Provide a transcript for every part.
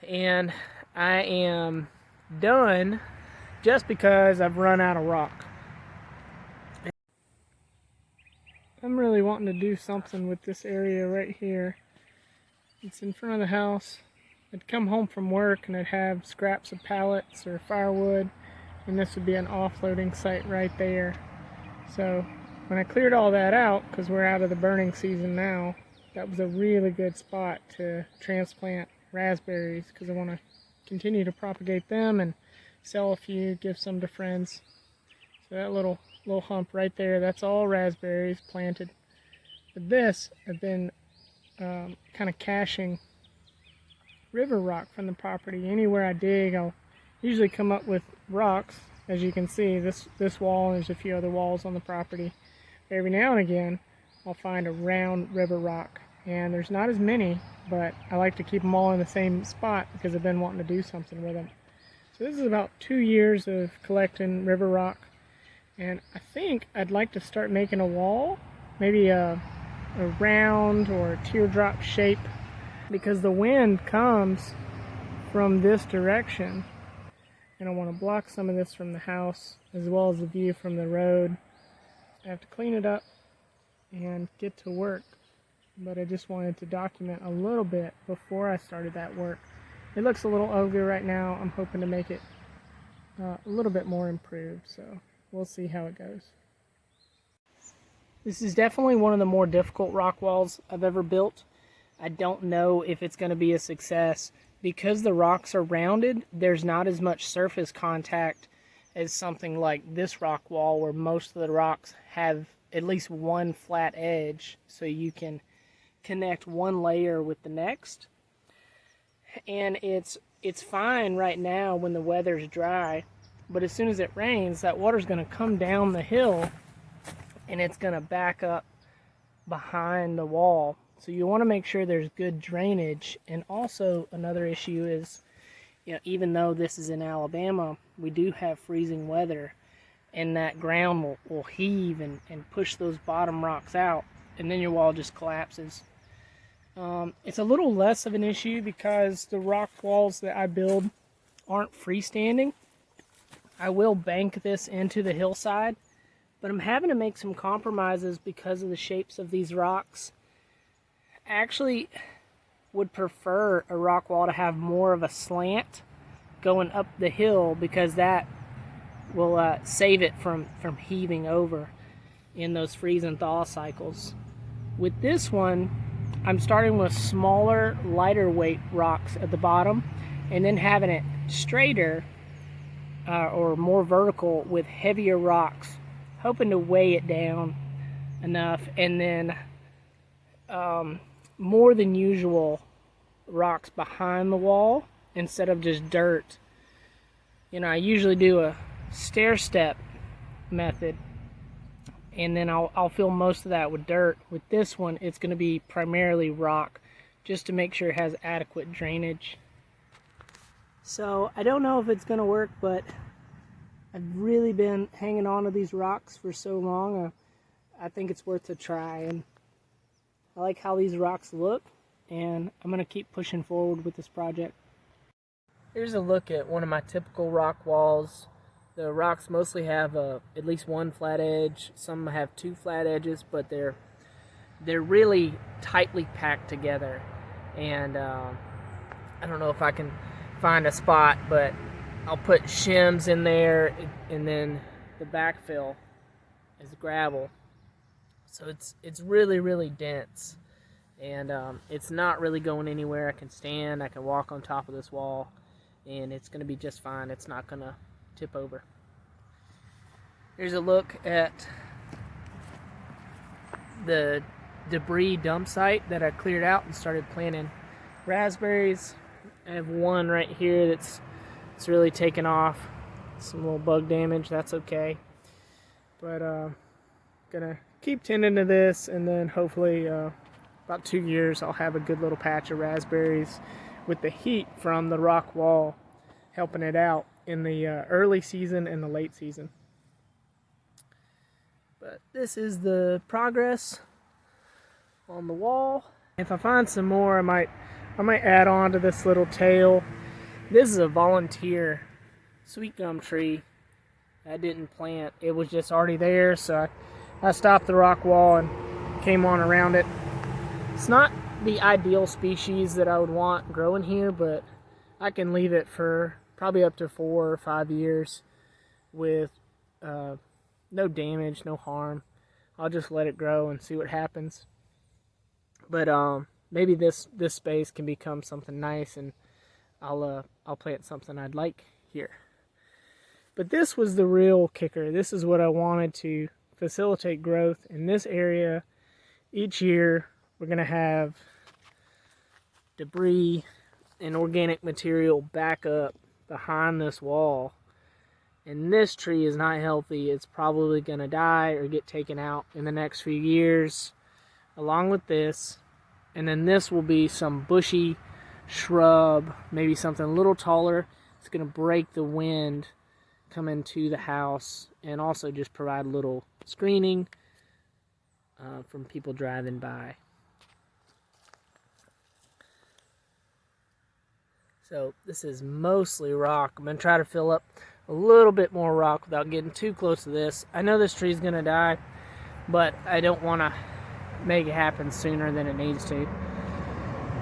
and I am done just because I've run out of rock. I'm really wanting to do something with this area right here. It's in front of the house. I'd come home from work and I'd have scraps of pallets or firewood, and this would be an offloading site right there. So when I cleared all that out, because we're out of the burning season now, that was a really good spot to transplant raspberries, because I want to continue to propagate them and sell a few, give some to friends. So that little hump right there, that's all raspberries planted. But this, I've been kind of caching river rock from the property. Anywhere I dig, I'll usually come up with rocks. As you can see, this wall, and there's a few other walls on the property. Every now and again, I'll find a round river rock. And there's not as many, but I like to keep them all in the same spot because I've been wanting to do something with them. So this is about 2 years of collecting river rock. And I think I'd like to start making a wall, maybe a round or a teardrop shape, because the wind comes from this direction. And I want to block some of this from the house as well as the view from the road. I have to clean it up and get to work, but I just wanted to document a little bit before I started that work. It looks a little ugly right now. I'm hoping to make it a little bit more improved, so we'll see how it goes. This is definitely one of the more difficult rock walls I've ever built. I don't know if it's going to be a success. Because the rocks are rounded, there's not as much surface contact as something like this rock wall, where most of the rocks have at least one flat edge, so you can connect one layer with the next. And it's fine right now when the weather's dry, but as soon as it rains, that water's going to come down the hill and it's going to back up behind the wall. So you want to make sure there's good drainage. And also another issue is, even though this is in Alabama, we do have freezing weather, and that ground will heave and push those bottom rocks out, and then your wall just collapses. It's a little less of an issue because the rock walls that I build aren't freestanding. I will bank this into the hillside, but I'm having to make some compromises because of the shapes of these rocks. I actually would prefer a rock wall to have more of a slant going up the hill, because that will save it from heaving over in those freeze and thaw cycles. With this one, I'm starting with smaller, lighter weight rocks at the bottom, and then having it straighter or more vertical with heavier rocks, hoping to weigh it down enough, and then more than usual rocks behind the wall instead of just dirt. I usually do a stair step method, and then I'll fill most of that with dirt. With this one, it's going to be primarily rock, just to make sure it has adequate drainage. So I don't know if it's going to work, but I've really been hanging on to these rocks for so long. I think it's worth a try, and I like how these rocks look, and I'm going to keep pushing forward with this project. Here's a look at one of my typical rock walls. The rocks mostly have at least one flat edge. Some have two flat edges, but they're really tightly packed together. And I don't know if I can find a spot, but I'll put shims in there, and then the backfill is gravel. So it's really, really dense, and it's not really going anywhere. I can stand, I can walk on top of this wall, and it's going to be just fine. It's not going to tip over. Here's a look at the debris dump site that I cleared out and started planting raspberries. I have one right here that's really taken off. Some little bug damage, that's okay. But gonna keep tending to this, and then hopefully about 2 years I'll have a good little patch of raspberries with the heat from the rock wall helping it out in the early season and the late season. But this is the progress on the wall. If I find some more, I might I might add on to this little tail. This is a volunteer sweet gum tree I didn't plant. It was just already there, so I stopped the rock wall and came on around it. It's not the ideal species that I would want growing here, but I can leave it for probably up to 4 or 5 years with no damage, no harm. I'll just let it grow and see what happens. But maybe this space can become something nice, and I'll plant something I'd like here. But this was the real kicker. This is what I wanted to facilitate growth in this area. Each year we're going to have debris and organic material back up behind this wall. And this tree is not healthy. It's probably going to die or get taken out in the next few years, along with this. And then this will be some bushy shrub, maybe something a little taller. It's going to break the wind coming to the house and also just provide a little screening from people driving by. So this is mostly rock. I'm going to try to fill up a little bit more rock without getting too close to this. I know this tree is going to die, but I don't want to make it happen sooner than it needs to.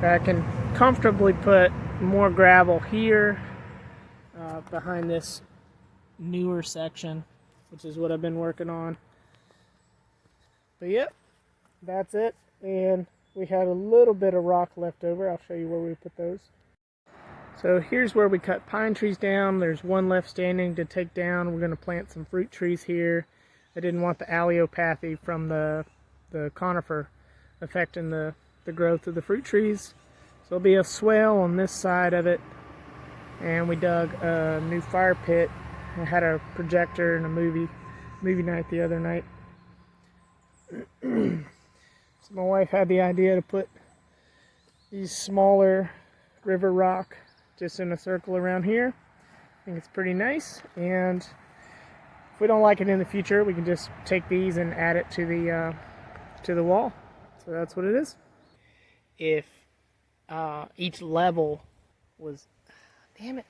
I can comfortably put more gravel here behind this newer section, which is what I've been working on. But yep, that's it. And we had a little bit of rock left over. I'll show you where we put those. So here's where we cut pine trees down. There's one left standing to take down. We're going to plant some fruit trees here. I didn't want the allelopathy from the conifer affecting the growth of the fruit trees. So there'll be a swale on this side of it. And we dug a new fire pit. I had a projector and a movie night the other night. So my wife had the idea to put these smaller river rock just in a circle around here. I think it's pretty nice, and if we don't like it in the future, we can just take these and add it to the wall. So that's what it is. If each level was, damn it.